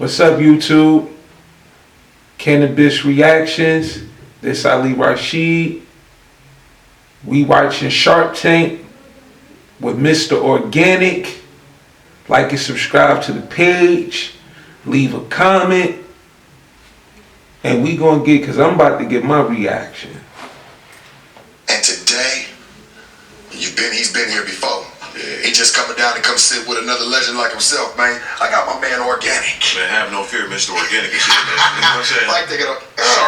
What's up, YouTube? Cannabis reactions. This Ali Rasheed. We watching Shark Tank with Mr. Organik. Like and subscribe to the page. Leave a comment. And we gonna get, cause I'm about to get my reaction. And today, he's been here before. Yeah. He just coming down to come sit with another legend like himself, man. I got my man Organik. Man, have no fear, Mr. Organik and shit, man. You know what I'm saying? Like they get a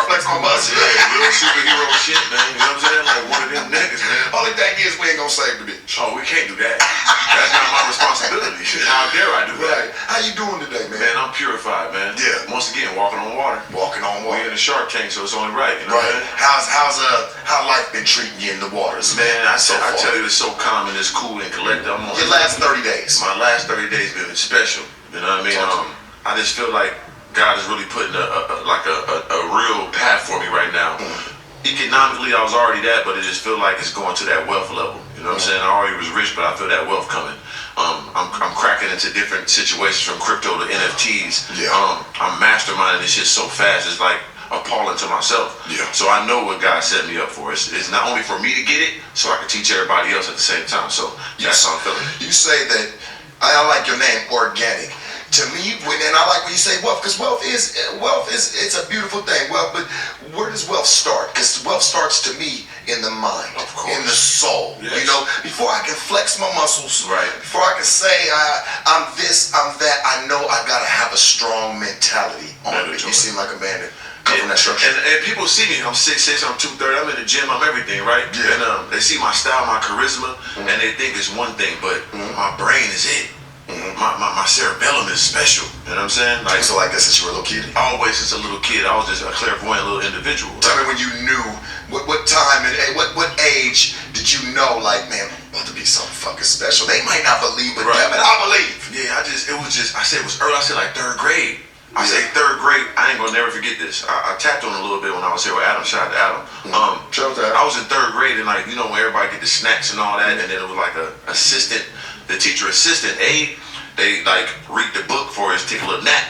flex my muscle. Yeah, little superhero shit, man. You know what I'm saying? Like one of them niggas, man. Only thing is we ain't gonna save the bitch. Oh, we can't do that. That's not my responsibility. How dare I do that? Right. How you doing today, man? Man, I'm purified, man. Yeah. Once again, walking on water. Walking on water. We in a Shark Tank, so it's only right. You know right. what I'm saying? How life been treating you in the waters? Man, I tell you, it's so calm and it's cool and collected. I'm on your last 30 days. My last 30 days been special. You know what I mean? I just feel like God is really putting a real path for me right now. Economically, I was already that, but it just feel like it's going to that wealth level. You know what I'm saying? I already was rich, but I feel that wealth coming. I'm cracking into different situations from crypto to NFTs. Yeah. I'm masterminding this shit so fast. It's like appalling to myself. Yeah. So I know what God set me up for. It's not only for me to get it, so I can teach everybody else at the same time. So that's how I'm feeling. You say that I like your name, Organik. To me, and I like when you say wealth, because wealth is it's a beautiful thing. Wealth, but where does wealth start? Because wealth starts to me in the mind, of course, in the soul. Yes. You know, before I can flex my muscles, right? Before I can say I'm this, I'm that, I know I gotta have a strong mentality on it. You seem like a man that come from that structure. And people see me. I'm 6'6", I'm 230. I'm in the gym. I'm everything, right? Yeah. And they see my style, my charisma, and they think it's one thing, but my brain is it. My cerebellum is special. You know what I'm saying? Like, so like that since you were a little kid? Always since a little kid. I was just a clairvoyant little individual. Right? Tell me when you knew, what time and what age did you know, like, man, I'm about to be something fucking special. They might not believe, but damn it, I believe. Yeah, I said it was early. I said like third grade. I say third grade. I ain't gonna never forget this. I tapped on a little bit when I was here with Adam. Shout out to Adam. I was in third grade, and like, you know, when everybody get the snacks and all that, and then it was like the teacher assistant aide. They like read the book for us, take a little nap.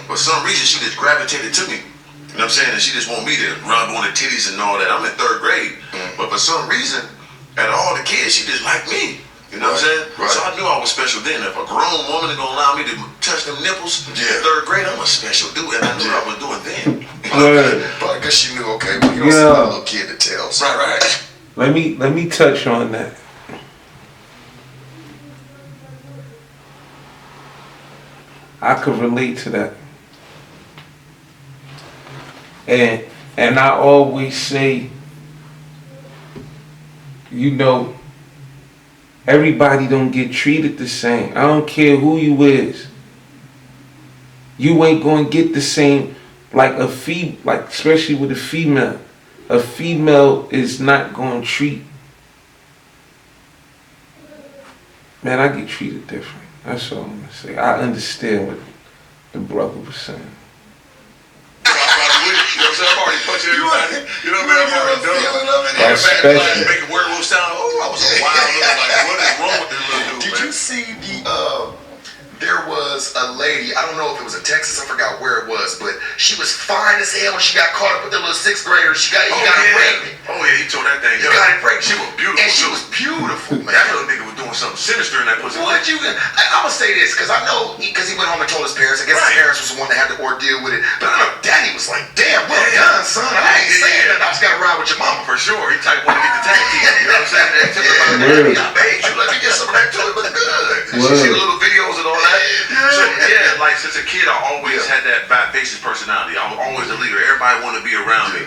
For some reason, she just gravitated to me. You know what I'm saying? And she just want me to rub on the titties and all that. I'm in third grade, but for some reason, out of all the kids, she just liked me. You know what I'm saying? Right. So I knew I was special then. If a grown woman is gonna allow me to touch them nipples in third grade, I'm a special dude, and I knew what I was doing then. But I guess she knew, okay, well, you don't see a little kid that tells. Right. Let me touch on that. I could relate to that. And I always say, you know, everybody don't get treated the same. I don't care who you is. You ain't gonna get the same, like especially with a female. A female is not gonna treat. Man, I get treated different. That's all I'm gonna say. I understand what the brother was saying. You know what I'm saying? I'm already punching everybody. You know what I mean? I'm already done. That's special. Making werewolf sound. Oh, I was a wild little, like, what is wrong with this little dude, Did man? you see there was a lady, I don't know if it was in Texas, I forgot where it was, but she was fine as hell when she got caught up with the little sixth grader. He got her pregnant. Oh yeah, he told that thing. He got her pregnant. She was beautiful. And she was beautiful, man. That little nigga was doing something sinister in that pussy. I'm gonna say this, because I know, because he went home and told his parents. I guess his parents was the one that had the ordeal with it. But I know Daddy was like, damn, well done, son. I ain't saying that. I just gotta ride with your mama. For sure. He type wanted to get the tag team. You know what I'm saying? I paid you. Let me get some back to it, but good. You see the little videos and all that? So yeah, like since a kid, I always had that vivacious personality. I was always the leader. Everybody wanted to be around me.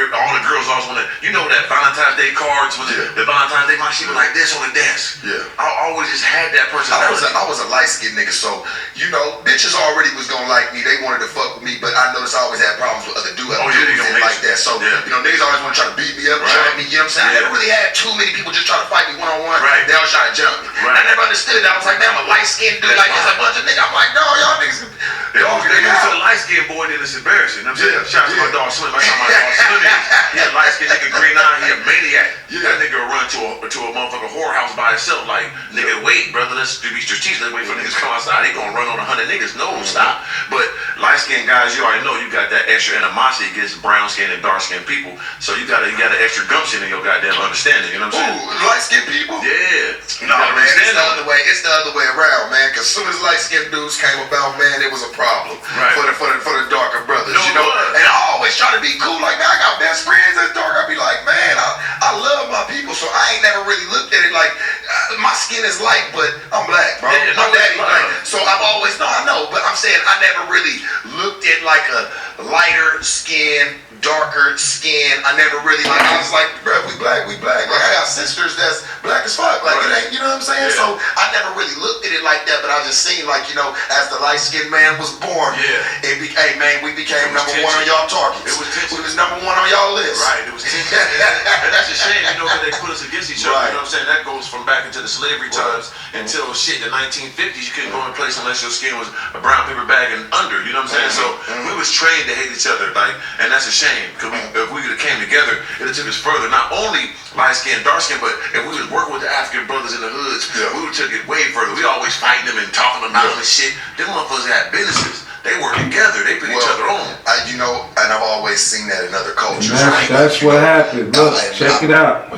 All the girls always wanted, you know, that Valentine's Day cards with the Valentine's Day, my shit was like this on the desk. Yeah. I always just had that personality. I was a light-skinned nigga, so, you know, bitches already was gonna like me. They wanted to fuck with me, but I noticed I always had problems with other dudes. Didn't like that. So, you know, niggas always want to try to beat me up, jump me, you know what I'm saying? I never really had too many people just try to fight me one-on-one. Right. They all try to jump me. I never understood that. I was like, man, I'm a light-skinned dude, like, it's a bunch of niggas. I'm like, no, y'all niggas. They used to light-skinned boy, then it's embarrassing. You know what I'm saying? Shout out to my dog Slim. I saw my dog Slim. He a light-skinned nigga, green eye. He a maniac. That nigga run to a motherfucking whorehouse by himself. Like, nigga, wait, brother, let's be strategic. Let's wait for niggas to come outside. He gonna run on 100 niggas. No, stop. But light-skinned guys, you already know you got that extra animosity against brown-skinned and dark-skinned people. So you got an extra gumption in your goddamn understanding. You know what I'm saying? Ooh, light-skinned people? Yeah. No, man, it's the other way. It's the other way around, man. Cause soon as light-skinned dudes came about, man, it was a problem for the darker brothers. You know, and I always try to be cool. Like, man, I got best friends that's dark. I be like, man, I love my people, so I ain't never really looked at it like my skin is light, but I'm black, bro. Yeah, my daddy black. So I've always I know, but I'm saying I never really looked at like a lighter skin, darker skin. I never really I was like, bro, we black. Like I got sisters that's black as fuck. Like it ain't, you know what I'm saying? Yeah. So I never really looked at it like that, but I just seen like, you know, as the light skinned man was born, we became number one on y'all targets. It was tension. We was number one on y'all list. Right, it was tension. And that's a shame, you know, because they put us against each other. Right. You know what I'm saying? That goes from back into the slavery times until the 1950s. You couldn't go in a place unless your skin was a brown paper bag and under. You know what I'm saying? So we was trained to hate each other, like, and that's a shame. Because if we could have came together, it would have took us further. Not only light skin, dark skin, but if we was working with the African brothers in the hoods, we would have took it way further. We always fighting them and talking about them and shit. Them motherfuckers had businesses. They work together. They put each other on. You know, and I've always seen that in other cultures. That's what happened. Look, check it out.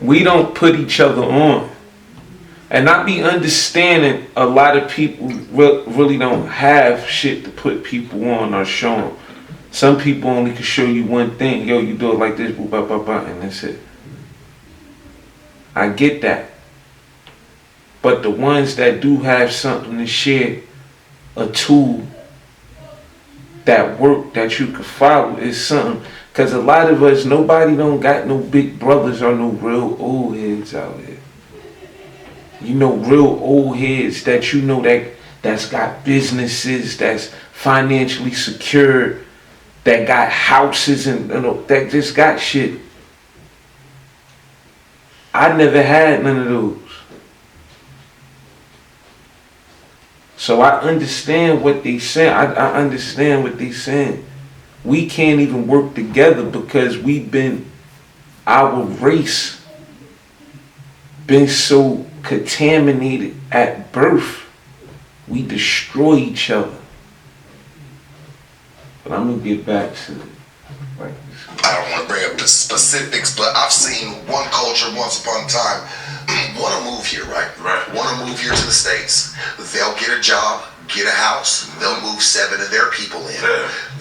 We don't put each other on. And I be understanding a lot of people really don't have shit to put people on or show them. Some people only can show you one thing. Yo, you do it like this, blah, blah, blah, and that's it. I get that. But the ones that do have something to share, a tool that work that you can follow is something. Because a lot of us, nobody don't got no big brothers or no real old heads out here. You know, real old heads that you know that's got businesses, that's financially secure, that got houses and that just got shit. I never had none of those. So I understand what they saying. I understand what they saying. We can't even work together because our race been so contaminated at birth. We destroy each other. But I'm gonna get back to it. I don't want to bring up the specifics, but I've seen one culture once upon a time want to move here, right? Want to move here to the States. They'll get a job, get a house. They'll move 7 of their people in.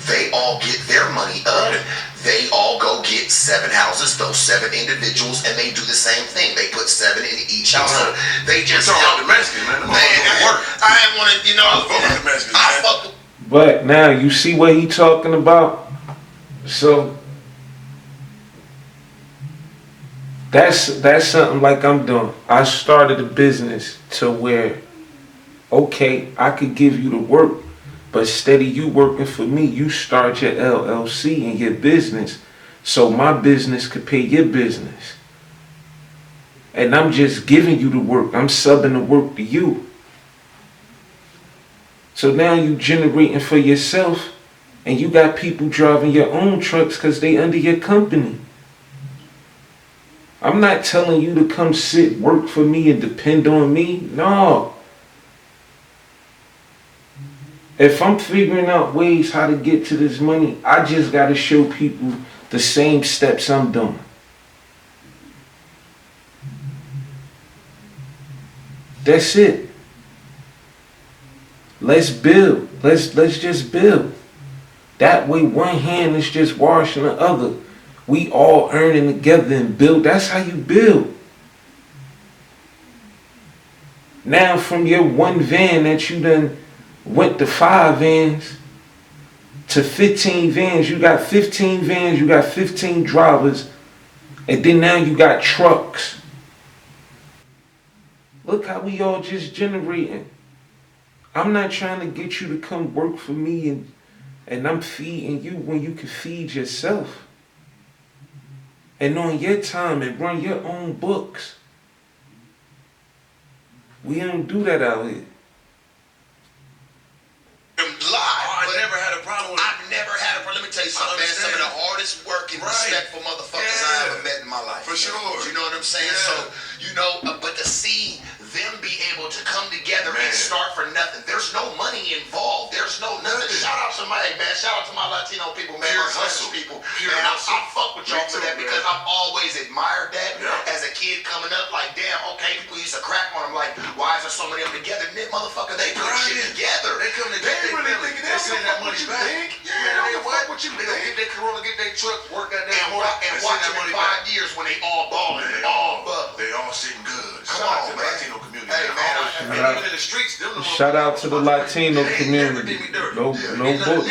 They all get their money up. They all go get 7 houses, those 7 individuals, and they do the same thing. They put 7 in each household. They just help the Mexicans, man. I didn't want to, you know. I fuck with the Mexicans, man. But now you see what he talking about. So that's something like I'm doing. I started a business to where, okay, I could give you the work, but instead of you working for me, you start your LLC and your business, so my business could pay your business. And I'm just giving you the work. I'm subbing the work to you. So now you generating for yourself, and you got people driving your own trucks because they under your company. I'm not telling you to come sit, work for me, and depend on me. No. If I'm figuring out ways how to get to this money, I just got to show people the same steps I'm doing. That's it. Let's build. Let's just build. That way one hand is just washing the other. We all earning together and build. That's how you build. Now from your one van that you done went to 5 vans to 15 vans, you got 15 vans, you got 15 drivers, and then now you got trucks. Look how we all just generating. I'm not trying to get you to come work for me and I'm feeding you when you can feed yourself. And on your time and run your own books. We don't do that out here. tell you something, man. Some of the hardest working, respectful motherfuckers I ever met in my life. For sure. You know what I'm saying? So, but to see them be able to come together and start for nothing. There's no money involved. There's no nothing. Shout out to my Latino people, man. My Spanish people. Man, I fuck with y'all for that because I've always admired that as a kid coming up. Like, damn, okay, people used to crack on them. Like, why is there so many of them together? Motherfucker, they put shit together. They come together. They really thinking they send that money back. Yeah, they fuck what you think. They get their Corona, get their truck, work that damn and watch them in 5 years when they all balling, they all bubbling. They all sitting good. Come on, to the man. Latino community. Hey, man. Even in the streets, Shout out to the Latino community. No book.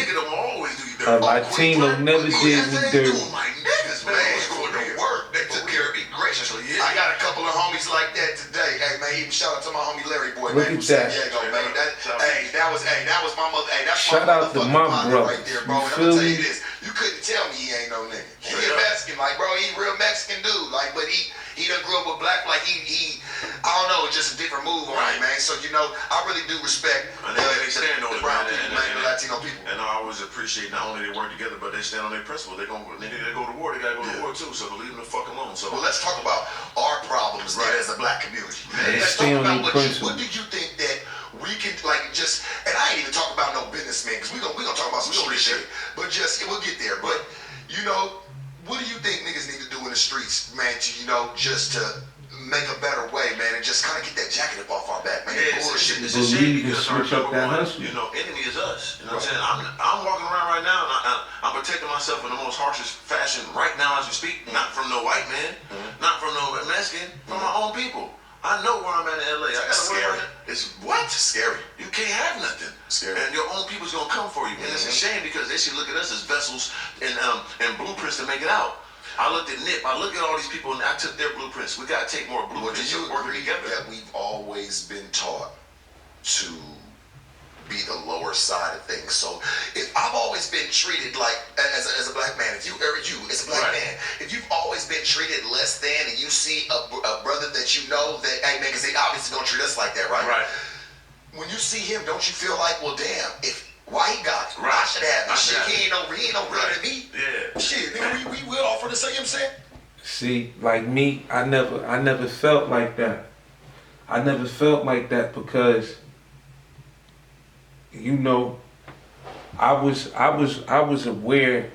A Latino never did me dirty. My niggas, man. They was going to work. They took care of me graciously. I got a couple of homies like that today. Hey, man, even shout out to my homie Larry Boy. Look man, at that. San Diego, man. That was my mother. Hey, that's Shout my out to my brother. right there, bro. You And I'm feel gonna tell me? you this. You couldn't tell me he ain't no nigga. He a Mexican, like, bro, he a real Mexican dude. Like, but he done grew up with black, like he I don't know, it's just a different move on him, man. So, I really do respect they stand on the it, brown man, people, man, the Latino people. And I always appreciate not only they work together, but they stand on their principle. They go to war, they gotta go to war too. So leave them the fuck alone. So well, let's talk about our problems as a black community. Let's stay talk on about their principle. what do you think that we can and I ain't even talk about no businessmen because we gonna talk about some street shit, but we'll get there. But what do you think niggas need to do in the streets, man? To just to make a better way, man, and just kind of get that jacket up off our back, man. Yeah, bullshit. it's a shame because our switch up number that one, hustle. enemy is us. You know what I'm saying? I'm walking around right now, and I'm protecting myself in the most harshest fashion right now as we speak. Not from no white man, not from no Mexican, from my own people. I know where I'm at in LA. I gotta worry about it. It's what? Scary. You can't have nothing. Scary. And your own people's gonna come for you. And it's a shame because they should look at us as vessels and blueprints to make it out. I looked at NIP, I looked at all these people and I took their blueprints. We gotta take more blueprints and work together. That we've always been taught to be the lower side of things. So if I've always been treated like as a black man, if you as a black man, if you've always been treated less than, and you see a brother that you know that, hey man, because they obviously don't treat us like that, right? Right. When you see him, don't you feel like, well, damn, why he got it? I should have it. Shit, he ain't no real than me. Yeah. Shit, nigga, we will offer the same. You know what I'm saying? See, like me, I never felt like that. I never felt like that because I was aware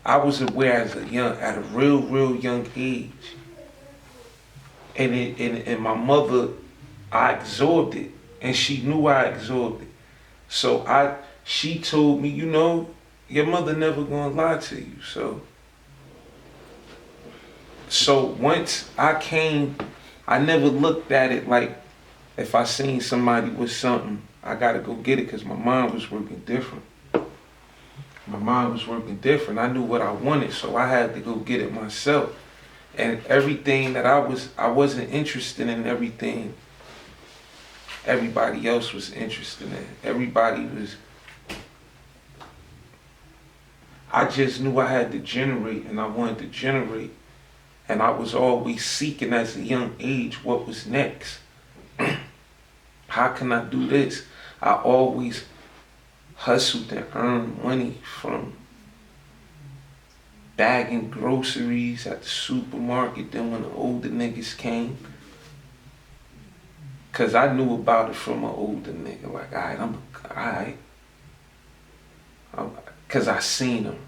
at a real young age. And my mother, I absorbed it, and she knew I absorbed it. So she told me, your mother never gonna lie to you. So once I came, I never looked at it like if I seen somebody with something, I gotta go get it, because my mind was working different. I knew what I wanted, so I had to go get it myself. And everything that I wasn't interested in everything everybody else was interested in. I just knew I had to generate, and I wanted to generate. And I was always seeking as a young age what was next. How can I do this? I always hustled and earned money from bagging groceries at the supermarket. Then when the older niggas came, cause I knew about it from an older nigga. Like, alright, cause I seen them.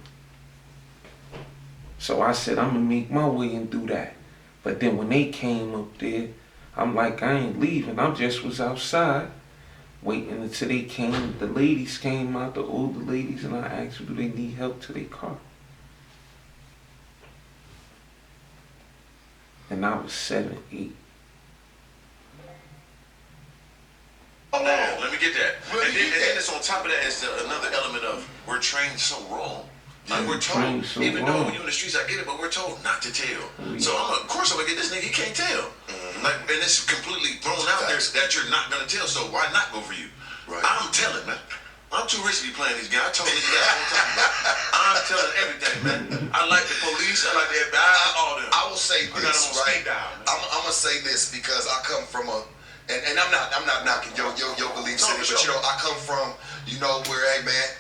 So I said, I'm gonna make my way and do that. But then when they came up there, I'm like, I ain't leaving. I just was outside waiting until they came. The ladies came out, the older ladies, and I asked them, do they need help to their car? And I was 7, 8. Let me get that. And then it's on top of that, it's another element of we're trained so wrong. Like we're told, even though when you're in the streets, I get it, but we're told not to tell. So of course I'm gonna get this nigga, he can't tell. Like, and it's completely thrown out there that you're not gonna tell, so why not go for you? Right. I'm telling, man. I'm too rich to be playing these games. I told these guys all the time, man. I'm telling everything, man. I like the police, I like the FBI, all them. I will say this, right? I'm gonna say this because I come from and I'm not knocking your beliefs in it, but I come from, where, hey man,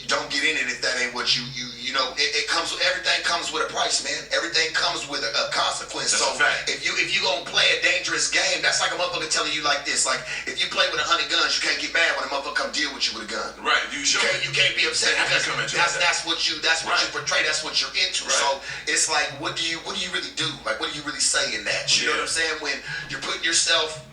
don't get in it if that ain't what you know. It comes with everything. Comes with a price, man. Everything comes with a consequence. That's so a fact. if you gonna play a dangerous game, that's like a motherfucker telling you like this. Like if you play with 100 guns, you can't get mad when a motherfucker come deal with you with a gun. Right. You can't be upset because that's what you portray. That's what you're into. Right. So it's like, what do you really do? Like, what do you really say in that? You know what I'm saying? When you're putting yourself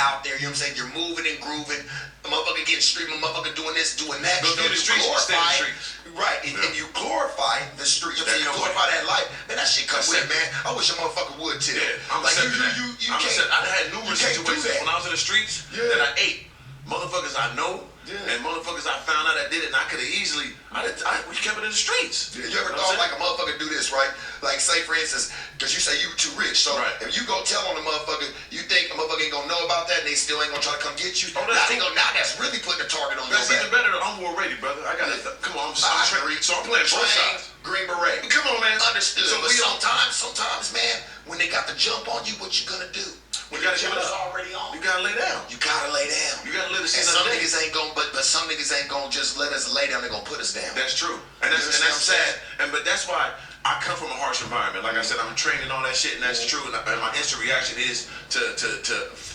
out there, you know what I'm saying? You're moving and grooving. A motherfucker getting street, a motherfucker doing this, doing that. Go through the streets, stay in the streets. Right, and you glorify the street. You know, you glorify that life. Man, that shit comes with, man. I wish a motherfucker would too. Yeah, I'm like you can't. I had numerous situations when I was in the streets that I ate. Motherfuckers I know, and motherfuckers I found out that did it, and I could have easily, we kept it in the streets. You ever thought like a motherfucker do this, right? Like say for instance, because you say you were too rich, so if you go tell on a motherfucker, you think a motherfucker ain't gonna know about that, and they still ain't gonna try to come get you. Oh, now that's really putting a target on your back. That's even better. I'm war ready, brother. I got it. Come on, I'm trained, so I'm playing both sides. Green Beret. Come on, man. Understood. So but sometimes, man, when they got the jump on you, what you gonna do? You gotta give it up. Already on. You gotta lay down. You gotta lay down. You gotta let us. And some niggas ain't gonna, but some niggas ain't gonna just let us lay down. They're gonna put us down. That's true, and that's sad. But that's why I come from a harsh environment. Like I said, I'm trained in all that shit, and that's true. And my instant reaction is to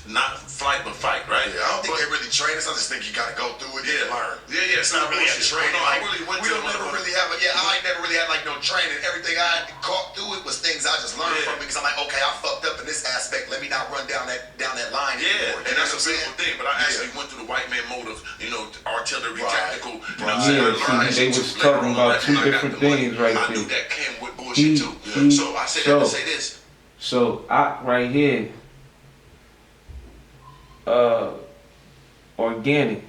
not fight but fight, right? Yeah, I don't think they really train us. I just think you gotta go through it and learn. Yeah. It's not really a training. No, I really went we don't never really have a. I ain't never really had like no training. Everything I caught through it was things I just learned from because I'm like, okay, I fucked up in this aspect. Let me not run down that line anymore. And that's a beautiful thing. But I actually went through the white man mode of artillery, tactical. They was talking about two different things right there. I knew that came with bullshit too. So I said that to say this. So I right here, Organik.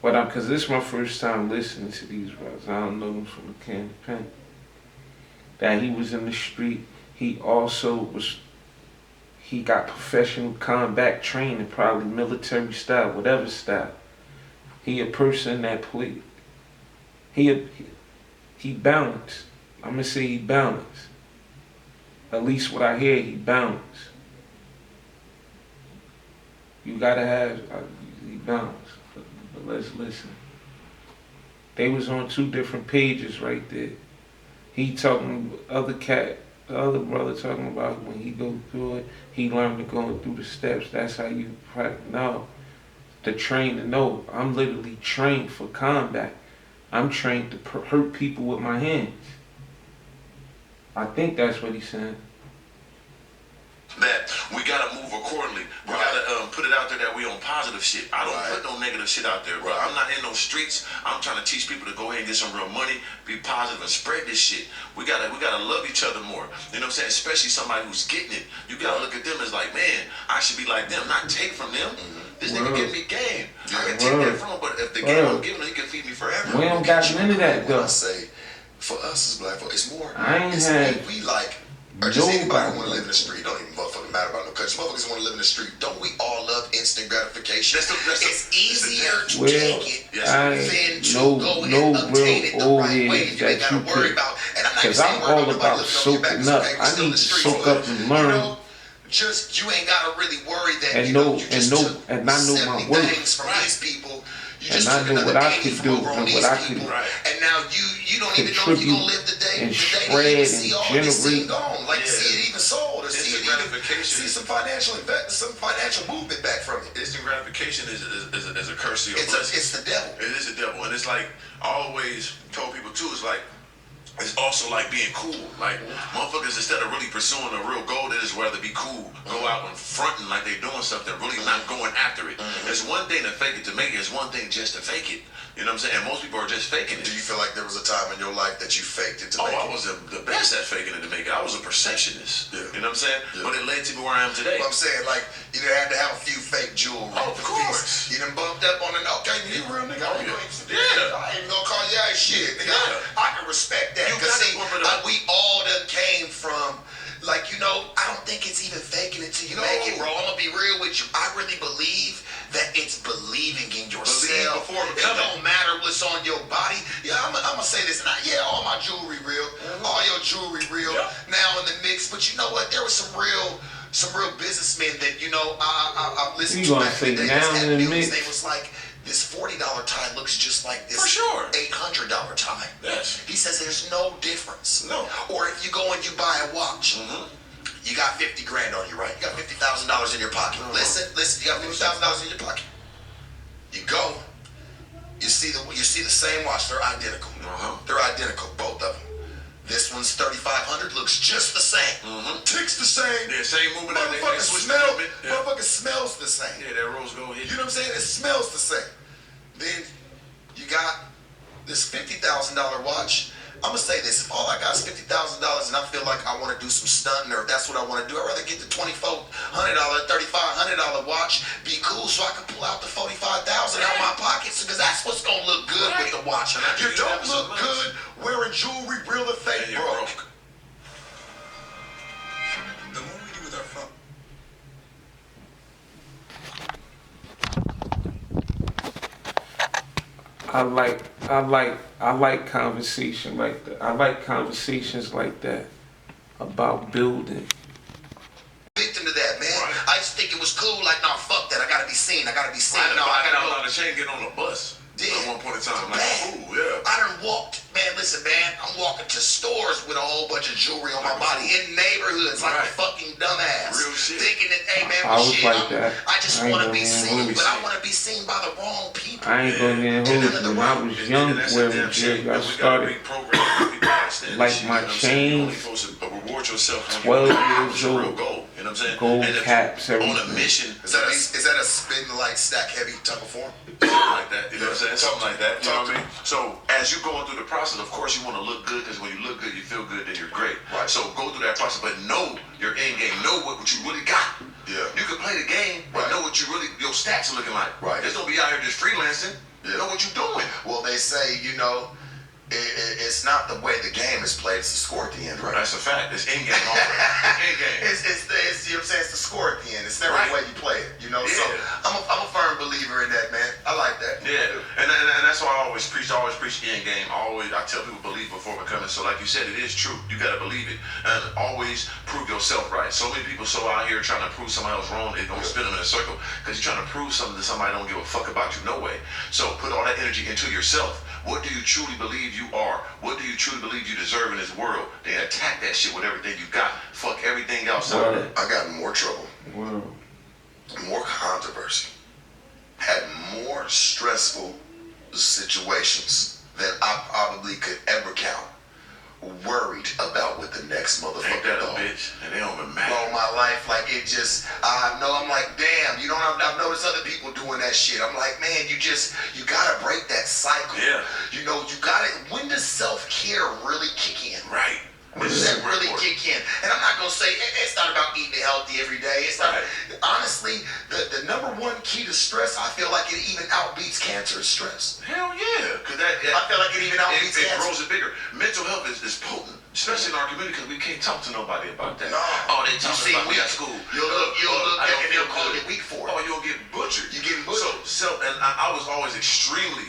But because this is my first time listening to these brothers. I don't know them from the campaign. That he was in the street. He also he got professional combat training, probably military style, whatever style. He a person that played. He balanced. I'm gonna say he balanced. At least what I hear, he balanced. You gotta have he balanced. But let's listen. They was on two different pages right there. He talking the other brother talking about when he go through it, he learned to go through the steps. That's how you practice. No, to train to know. I'm literally trained for combat. I'm trained to hurt people with my hands. I think that's what he's saying. That we gotta move accordingly. We gotta put it out there that we on positive shit. I don't put no negative shit out there, bro. I'm not in those streets. I'm trying to teach people to go ahead and get some real money, be positive, and spread this shit. We gotta love each other more. You know what I'm saying? Especially somebody who's getting it. You gotta look at them as like, man, I should be like them, not take from them. This nigga give me game. I can take that from him, but if the game I'm giving him, he can feed me forever. We don't got none of that though. I say, for us as black folks, it's more. We like. Or just anybody who want to live in the street. Don't even motherfucking matter about no country. Motherfuckers want to live in the street. Don't we all love instant gratification? It's easier to take it than to go and obtain it the right way. You ain't got to worry about. And I'm not saying all about soaking up. I need to soak up and learn. Just you ain't gotta really worry that and you know you just and I know my worth. From these people. You and just I know what I can do and what I can and now you don't even know if you're gonna live the day and spread and see all this thing generate gone. Like see it even sold or see it even gratification. See some financial movement back from it. Instant gratification is a curse to your blessing. It's the devil. It is the devil. And it's like I always told people too, it's like it's also like being cool. Like motherfuckers, instead of really pursuing a real goal, they just rather be cool, go out and fronting like they doing something, really not going after it. It's one thing to fake it to make it. It's one thing just to fake it. You know what I'm saying? And most people are just faking it. Do you feel like there was a time in your life that you faked it to make it? I was the best at faking it to make it. I was a perceptionist. Yeah. You know what I'm saying? Yeah. But it led to me where I am today. But I'm saying, like, you done had to have a few fake jewelry. Oh, of course. You done bumped up on an, okay, you real nigga. I ain't even gonna call you out shit. Nigga, I can respect that. Because see, like, we all done came from, like, you know, I don't think it's even faking it till you make it, bro. I'm gonna be real with you. I really believe that it's believing in yourself. It don't matter what's on your body. Yeah, I'm gonna say this. All my jewelry real. All your jewelry real. Now in the mix. But you know what? There was some real businessmen that, you know, I've listened to back in the day. They was like, this $40 tie. Yes. He says there's no difference. No. Or if you go and you buy a watch, you got 50 grand on you, right? You got $50,000 in your pocket. Listen, you got $50,000 in your pocket. You go, you see the same watch. They're identical. They're identical, both of them. This one's 3,500, looks just the same. Ticks the same. Yeah, same movement. Motherfucker smells the same. Yeah, that rose gold hit. You know what I'm saying? It smells the same. Then you got this $50,000 watch. I'm gonna say this: if all I got is $50,000 and I feel like I want to do some stunting, or if that's what I want to do, I'd rather get the $2,400, $3,500 watch, be cool, so I can pull out the $45,000 out of my pockets, because that's what's gonna look good with the watch. You don't look good wearing jewelry real or fake, broke. The more we do with our phone. I like conversation like that. I like conversations like that about building. Victim to that, man. Right. I just think it was cool. Like, nah, fuck that. I gotta be seen. I gotta be seen. Right, no, I gotta go. The chain get on a bus. Yeah. At one point in time, like, ooh, yeah. I done walked, man. Listen, man. I'm walking to stores with a whole bunch of jewelry on my body in neighborhoods, like a fucking dumbass. Real shit. Thinking that, hey, man, I was like that. I just want to be seen, but I want to be seen by the wrong people. I ain't gonna get hood. When I was young, wearing jewelry, I started like my chains. 12 years old. You know what I'm saying? Gold caps, everything. On a mission. Is that a spin light stack heavy type of form? Something like that. You know what I'm saying? Something like that. You know what I mean? So as you're going through the process, of course you want to look good, because when you look good, you feel good, then you're great. Right. So go through that process, but know your end game. Know what you really got. Yeah. You can play the game, but know what your stats are looking like. Right. Just don't be out here just freelancing. Yeah. Know what you're doing. Well, they say, it's not the way the game is played, it's the score at the end, right? That's a fact. It's in game. It's in game. It's you know what I'm saying? It's the score at the end. It's never the way you play it, So I'm a firm believer in that, man. I like that. Yeah, and that's why I always preach end game. I tell people believe before becoming. So like you said, it is true. You gotta believe it, and always prove yourself right. So many people out here trying to prove somebody else wrong. They're gonna spin them in a circle, because you're trying to prove something to somebody that don't give a fuck about you no way. So put all that energy into yourself. What do you truly believe you are? What do you truly believe you deserve in this world? Then attack that shit with everything you got. Fuck everything else out of that. I got in more trouble. More controversy. Had more stressful situations than I probably could ever count. Worried about what the next motherfucker ain't that a bitch? And they don't even matter. All my life, like it just, I know, I'm like, damn, I've noticed other people doing that shit. I'm like, man, you gotta break that cycle. Yeah. You gotta, when does self-care really kick in? Right. When does that really kick in? And I'm not gonna say, it's not about eating healthy every day. It's not, honestly, the number one key to stress, I feel like it even outbeats cancer is stress. Hell yeah. Cause I feel like it even outbeats cancer. It grows it bigger. Mental health is potent, especially in our community, because we can't talk to nobody about that. No. Oh, they talking about me at school. You'll look and they'll call you weak for it. Oh, you'll get butchered. You getting butchered. And I was always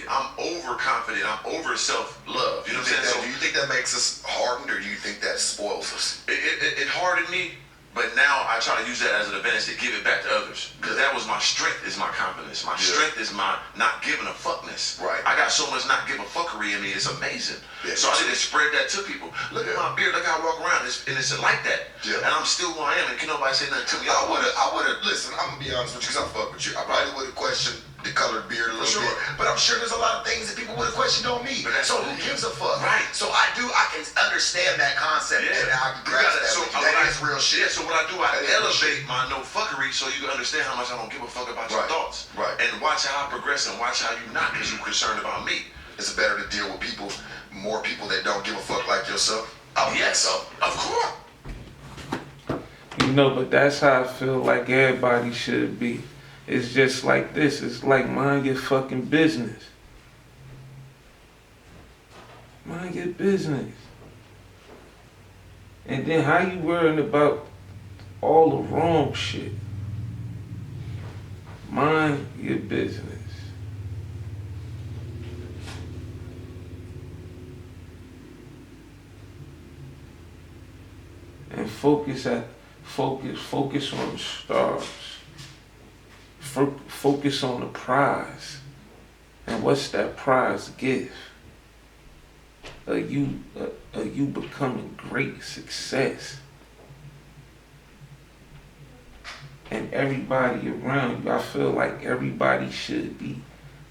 I'm overconfident. I'm over self-love. You know what I'm saying? Do you think that makes us hardened, or do you think that spoils us? It hardened me, but now I try to use that as an advantage to give it back to others. Because that was my strength, is my confidence. My strength is my not giving a fuckness. Right. I got so much not give a fuckery in me, it's amazing. Yeah. So I need to spread that to people. Look at my beard, look how I walk around, and it's like that. Yeah. And I'm still who I am, and can nobody say nothing to me. I would've, listen, I'm gonna be honest with you, because I fuck with you. I probably would've questioned the colored beard a little bit, but I'm sure there's a lot of things that people would have questioned on me. So who gives a fuck? Right. So I can understand that concept, and I can grasp that. So that is real shit. Yeah. So what I do, I elevate my no fuckery, so you can understand how much I don't give a fuck about your thoughts. Right. And watch how I progress, and watch how you not, because you're concerned about me. It's better to deal with more people that don't give a fuck like yourself. Yes, of course. But that's how I feel like everybody should be. It's just like this. It's like mind your fucking business. Mind your business. And then how you worrying about all the wrong shit? Mind your business. And focus on the stars. Focus on the prize. And what's that prize gift? of you becoming great success. And everybody around you, I feel like everybody should be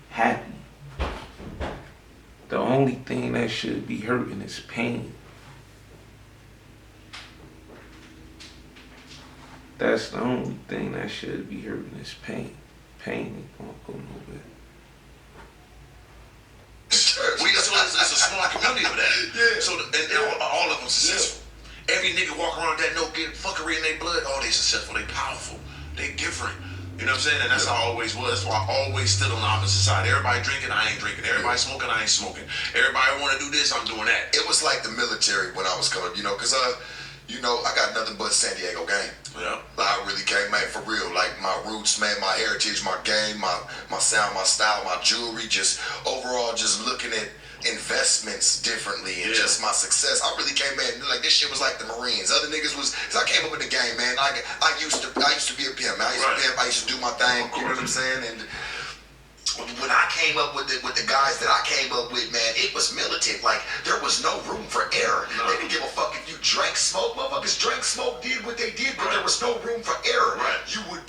happy. The only thing that should be hurting is pain. That's the only thing that should be hurting is pain. Pain ain't gonna go nowhere. It's a small community of that. Yeah. So and all of them successful. Yeah. Every nigga walk around that no get fuckery in their blood. Oh, they successful. They powerful. They different. You know what I'm saying? And that's how I always was. That's why I always stood on the opposite side. Everybody drinking, I ain't drinking. Everybody smoking, I ain't smoking. Everybody want to do this, I'm doing that. It was like the military when I was coming, because I got nothing but San Diego game. Yeah. I really came, man, for real. Like my roots, man, my heritage, my game, my sound, my style, my jewelry, just overall just looking at investments differently and just my success. I really came, man, like this shit was like the Marines. Other niggas was, cause I came up in the game, man. I used to be a pimp. I used to pimp. I used to do my thing. You know what I'm saying? And when I came up with the guys that I came up with, man, it was militant. Like there was no room for error. No. They didn't give a fuck if you drank, smoke. Motherfuckers drank, smoke, did what they did, but there was no room for error. Right. You would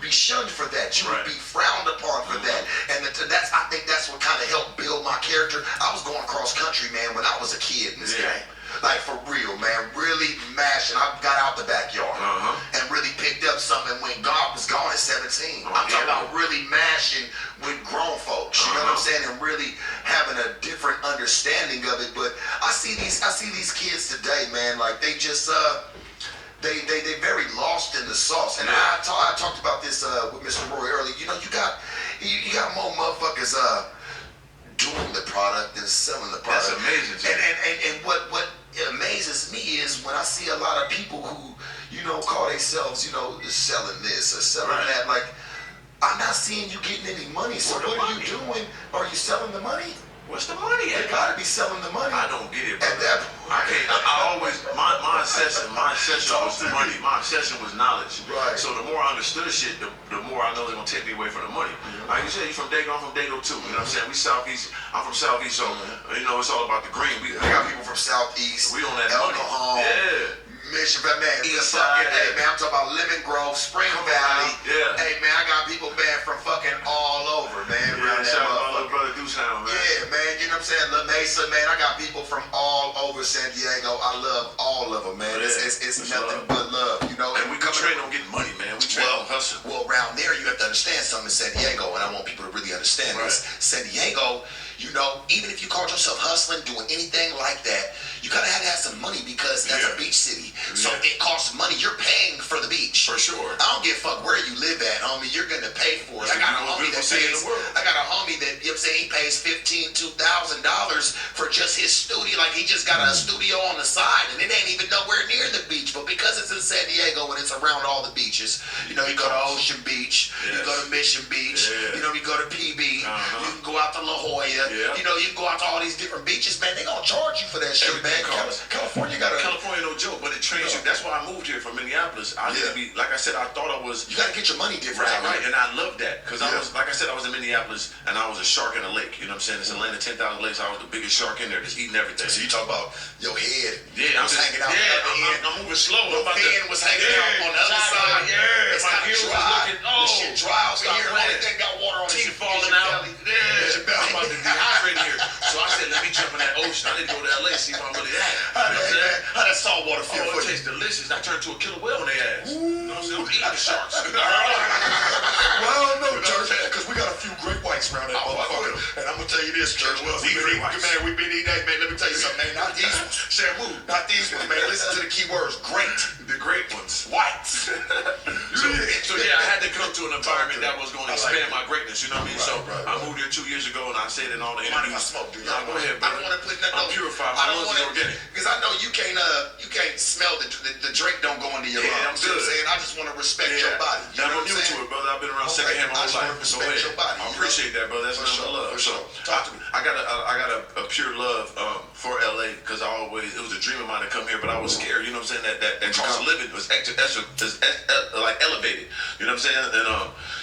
be shunned for that. You would be frowned upon for that. And I think that's what kind of helped build my character. I was going cross country, man, when I was a kid in this game. Like for real, man, really mashing. I got out the backyard and really picked up something when God was gone at 17. I'm talking about really mashing with grown folks. You know what I'm saying? And really having a different understanding of it. But I see these kids today, man. Like they just they very lost in the sauce. And I talked about this with Mr. Roy earlier. You got more motherfuckers doing the product than selling the product. That's amazing. And what it amazes me is when I see a lot of people who, call themselves, selling this or selling that. Like, I'm not seeing you getting any money. So what are you doing? Are you selling the money? What's the money at? You gotta be selling the money. I don't get it, bro. At that point. I can't. I always my obsession was the money. My obsession was knowledge. Right. So the more I understood shit, the more I know they're gonna take me away from the money. Like you said, you from Dago, I'm from Dago too. You know what I'm saying? We Southeast. I'm from Southeast, so it's all about the green. We got people from Southeast. We on that El money. Cajon, Yeah. Mission, man. East side. Hey, man, I'm talking about Lemon Grove, Spring Valley. Yeah. Hey, man, I got people, man, from fucking all over, man. Yeah, shout out my little brother Deucehound, man. Yeah, man, you know what I'm saying? La Mesa, man, I got people from all over San Diego. I love all of them, man. Yeah, it's nothing but love, And we train on getting money, man. We train on hustle. Well, around there, you have to understand something in San Diego, and I want people to really understand this. San Diego, even if you called yourself hustling, doing anything like that, you gotta have to have some money because that's a beach city. So it costs money. You're paying for the beach. For sure. I don't give a fuck where you live at, homie. You're gonna pay for it. I got a homie that you know what I'm saying, he pays $2,000 for just his studio. Like he just got a studio on the side and it ain't even nowhere near the beach. But because it's in San Diego and it's around all the beaches, you go to Ocean Beach, you go to Mission Beach, you go to PB, you can go out to La Jolla, you can go out to all these different beaches, man. They gonna charge you for that shit, man. California no joke, but it trains you. That's why I moved here from Minneapolis. I need to be, like I said, I thought I was. You gotta get your money different. Right, and I love that because I was, like I said, I was in Minneapolis and I was a shark in a lake. You know what I'm saying? It's Atlanta, 10,000 lakes. I was the biggest shark in there, just eating everything. So you talk about your head. Yeah, I was hanging out. I'm moving slow. Your fin was hanging out on the other side. Yeah, it's my kind of gills dry. was looking. The shit dry over here. The only thing got water on it. Teeth falling out. Yeah, I'm about to dehydrate here. So I said, let me jump in that ocean. I need to go to LA, see if I'm really at. How that salt water feel for it you? tastes delicious. I turned to a killer whale in their ass. You know what I'm saying? I'm eating the sharks. Well, I don't know, Church, because we got a few great whites around that motherfucker. And I'm gonna tell you this, Church. Man, we've been eating that, man. Let me tell you something, man. Not these ones. Shamu. Not these ones, man. Listen to the key words. Great. The great ones. Whites. So yeah, I had to come to an environment that was going to expand my greatness. You know what I mean? So I moved here 2 years ago, and I said in all the interviews. I smoke, dude. No, go ahead, I don't want to put nothing. I'm purified. My lungs is organic. Because I know you can't smell the drink don't go into your lungs. I'm good. You know what I'm saying? I just want to respect your body. You know I'm new to it, brother. I've been around secondhand my whole life. So your body. I appreciate that, brother. That's nothing but love. For sure. Talk to me. I got a pure love for LA because it was a dream of mine to come here, but I was scared. You know what I'm saying? That cost living was like elevated. You know what I'm saying? And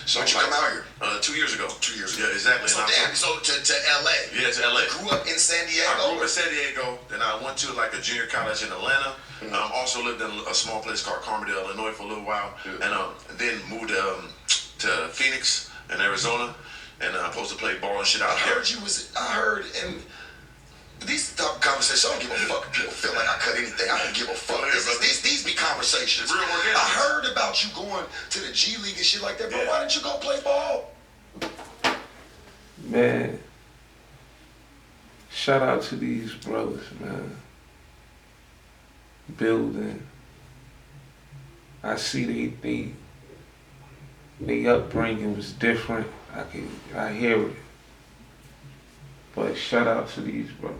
so when you come out here? 2 years ago. 2 years ago. Yeah, exactly. So damn, so to LA. Yeah, to LA. You grew up in San Diego. I grew up in San Diego. Then I went to like a junior college in Atlanta. Also lived in a small place called Carmerdale, Illinois for a little while, and then moved to Phoenix in Arizona, and I'm supposed to play ball and shit out there. I heard in these type of conversations, I don't give a fuck if people feel like I cut anything. I don't give a fuck. These be conversations. Real organic. I heard about you going to the G League and shit like that, but why didn't you go play ball? Man, shout out to these brothers, man. Building. I see they upbringing was different. I hear it. But shout out to these brothers.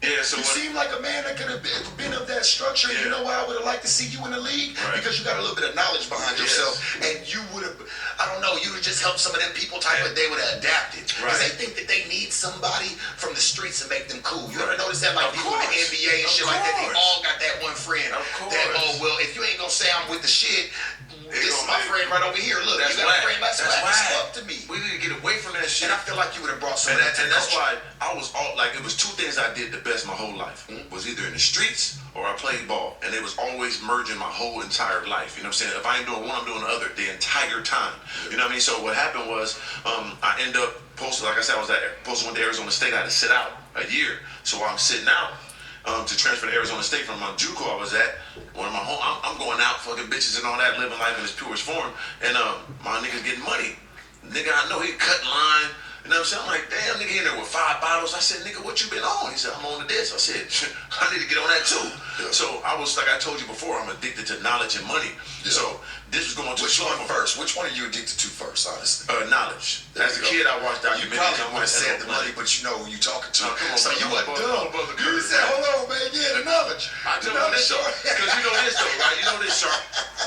Yeah, so you seem like a man that could have been of that structure. Yeah. You know why I would have liked to see you in the league? Right. Because you got a little bit of knowledge behind yourself, and you would have, I don't know, you would have just helped some of them people type of, they would have adapted. Because they think that they need somebody from the streets to make them cool. You ever notice that? Like people in the NBA and shit like that, they all got that one friend. That, oh, well, if you ain't gonna say I'm with the shit, this is my friend right over here. Look, you got a friend that's up to me. We need to get away from that shit. And I feel like you would have brought some of that to and that's why I was all like, it was two things I did the best my whole life. Was either in the streets or I played ball. And it was always merging my whole entire life. You know what I'm saying? If I ain't doing one, I'm doing the other the entire time. You know what I mean? So what happened was I ended up posted, like I said, went to Arizona State. I had to sit out a year. So while I'm sitting out, to transfer to Arizona State from my JUCO I was at, one of my home, I'm going out, fucking bitches and all that, living life in its purest form, and my nigga's getting money. Nigga, I know he cut line. You know what I'm saying? I'm like, damn, nigga in there with 5 bottles. I said, nigga, what you been on? He said, I'm on this. I said, I need to get on that too. Yeah. So I was, like I told you before, I'm addicted to knowledge and money. Yeah. So this was going to Which one first? Which one are you addicted to first, honestly? Knowledge. As a kid, I watched documentaries. You probably would have said the money, but you know who you talking to. So you were dumb. You said, hold on, man, yeah, the knowledge. I tell you this, because you know this though, right? You know this, Sharp.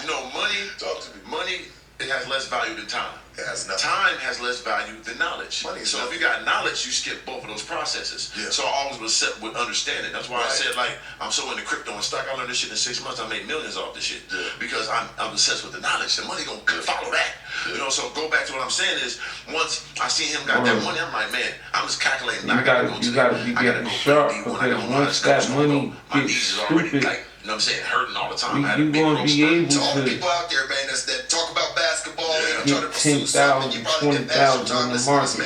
You know, money, talk to me. Money, it has less value than time. It has nothing. Time has less value than knowledge. Money so if you got knowledge, you skip both of those processes. Yeah. So I always was set with understanding. That's why I said, like, I'm so into crypto and stock. I learned this shit in 6 months. I made millions off this shit. Yeah. Because I'm obsessed with the knowledge. The money gonna follow that. Yeah. You know, so go back to what I'm saying is, once I see him got that money, I'm like, man, I'm just calculating. You gotta be getting sharp, because once that money gets stupid, you know what I'm saying, hurting all the time. You gonna be able to all the to people out there, man, that talk about basketball, get 10,000, 20,000 in the market.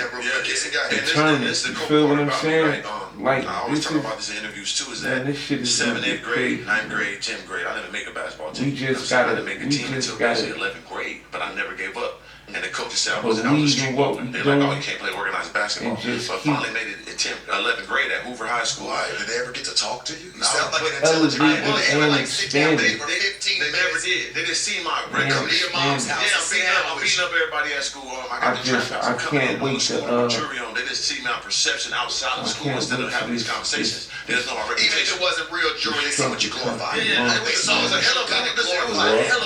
Determined. You feel what I'm saying? Like, I always talk about this in interviews too. Is that this shit is 7th, 8th grade, crazy. 9th grade, 10th grade? I didn't make a basketball team. We just gotta. I didn't make a team until basically 11th grade, but I never gave up. And the coaches said I was a street what walker. we They're like, oh, you can't play organized basketball. But finally made it in 11th grade at Hoover High School. Why? Did they ever get to talk to you? You No, sound like an elevated intelligent and expanded. They never did. They just see my record. Come to your mom's house. Yeah, I'm beating up everybody at school. I got the trap house. I can't wait to jury on. They just see my perception outside of school instead of having these conversations. There's no Even if it wasn't real jury, they see what you glorify. Yeah, so it was a hell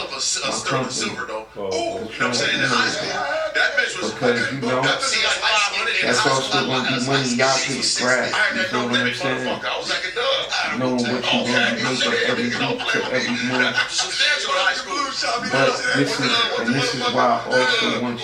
of a silver though. Oh, you know what I'm saying? In high school, that bitch was because you know that's also gonna be money y'all can grab. You feel what I'm saying? I was like a dub. Knowing what you gonna be making every week to every month. Substantial high school. But this is why I also want